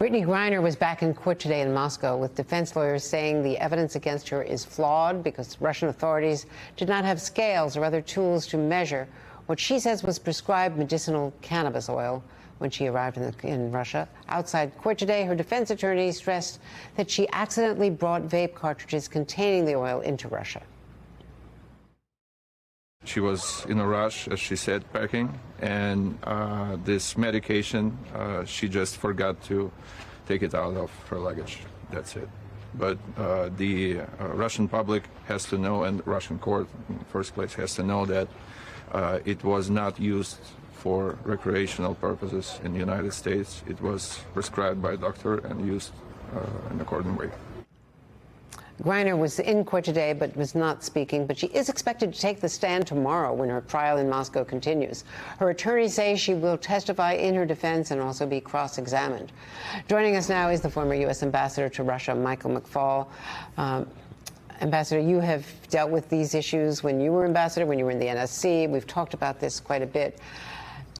Brittney Griner was back in court today in Moscow with defense lawyers saying the evidence against her is flawed because Russian authorities did not have scales or other tools to measure what she says was prescribed medicinal cannabis oil when she arrived in Russia. Outside court today, her defense attorney stressed that she accidentally brought vape cartridges containing the oil into Russia. She was in a rush, as she said, packing, and this medication, she just forgot to take it out of her luggage. That's it. But the Russian public has to know, and the Russian court, in the first place, has to know that it was not used for recreational purposes in the United States. It was prescribed by a doctor and used in according way. Griner was in court today but was not speaking, but she is expected to take the stand tomorrow when her trial in Moscow continues. Her attorneys say she will testify in her defense and also be cross-examined. Joining us now is the former U.S. ambassador to Russia, Michael McFaul. Ambassador, you have dealt with these issues when you were ambassador, when you were in the NSC. We've talked about this quite a bit.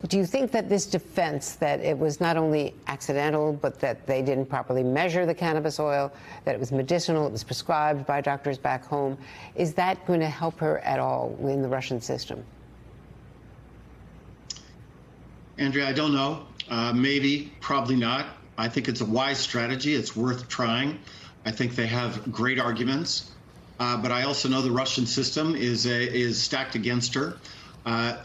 Do you think that this defense, that it was not only accidental, but that they didn't properly measure the cannabis oil, that it was medicinal, it was prescribed by doctors back home, is that going to help her at all in the Russian system? Andrea, I don't know. Maybe, probably not. I think it's a wise strategy. It's worth trying. I think they have great arguments. But I also know the Russian system is stacked against her.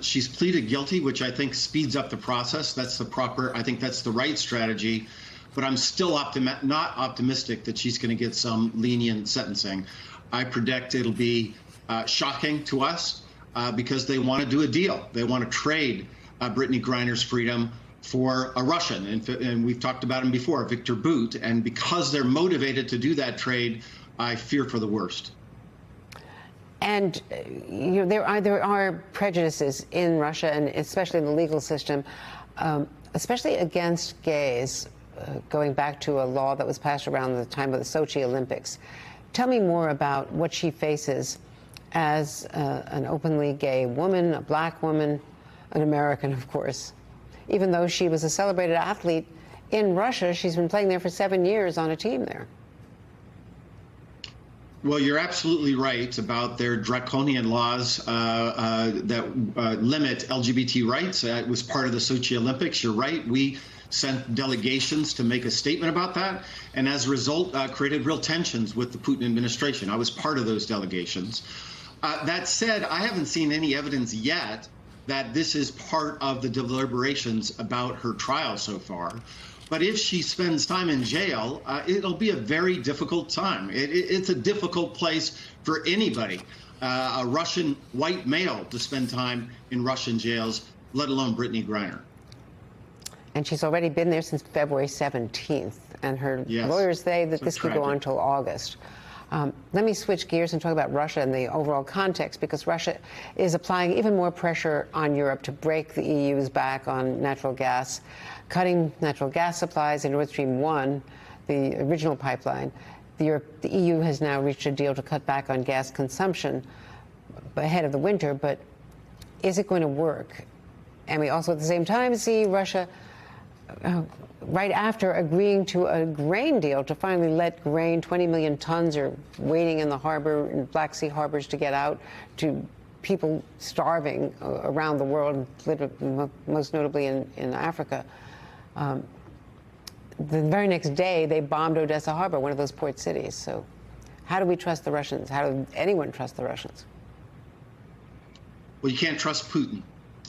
She's pleaded guilty, which I think speeds up the process. I think that's the right strategy. But I'm still not optimistic that she's going to get some lenient sentencing. I predict it'll be shocking to us because they want to do a deal. They want to trade Brittney Griner's freedom for a Russian. And we've talked about him before, Viktor Bout. And because they're motivated to do that trade, I fear for the worst. And there are prejudices in Russia, and especially in the legal system, especially against gays, going back to a law that was passed around the time of the Sochi Olympics. Tell me more about what she faces as an openly gay woman, a black woman, an American, of course. Even though she was a celebrated athlete in Russia, she's been playing there for 7 years on a team there. Well, you're absolutely right about their draconian laws that limit LGBT rights. It was part of the Sochi Olympics. You're right. We sent delegations to make a statement about that, and as a result, created real tensions with the Putin administration. I was part of those delegations. That said, I haven't seen any evidence yet that this is part of the deliberations about her trial so far. But if she spends time in jail, it'll be a very difficult time. It's a difficult place for anybody, a Russian white male, to spend time in Russian jails, let alone Brittney Griner. And she's already been there since February 17th, and her lawyers say that this could go on until August. Let me switch gears and talk about Russia and the overall context, because Russia is applying even more pressure on Europe to break the EU's back on natural gas, cutting natural gas supplies in Nord Stream 1, the original pipeline. The EU has now reached a deal to cut back on gas consumption ahead of the winter, but is it going to work? And we also at the same time see Russia right after agreeing to a grain deal to finally let grain, 20 million tons are waiting in the harbor, in Black Sea harbors, to get out to people starving around the world, most notably in Africa. The very next day, they bombed Odessa harbor, one of those port cities. So how do we trust the Russians? How does anyone trust the Russians? Well, you can't trust Putin.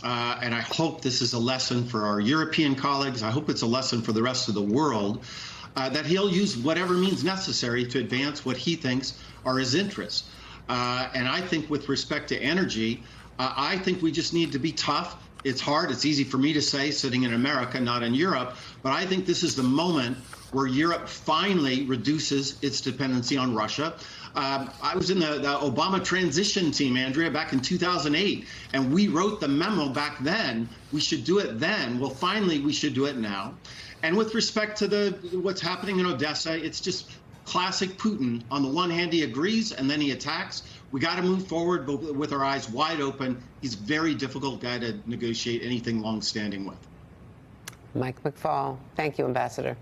And I hope this is a lesson for our European colleagues. I hope it's a lesson for the rest of the world, that he'll use whatever means necessary to advance what he thinks are his interests. And I think with respect to energy, I think we just need to be tough. It's hard. It's easy for me to say, sitting in America, not in Europe. But I think this is the moment where Europe finally reduces its dependency on Russia. I was in the Obama transition team, Andrea, back in 2008, and we wrote the memo back then. We should do it then. Well, finally, we should do it now. And with respect to what's happening in Odessa, it's just classic Putin. On the one hand, he agrees, and then he attacks. We got to move forward, but with our eyes wide open. He's a very difficult guy to negotiate anything long-standing with. Mike McFaul. Thank you, Ambassador.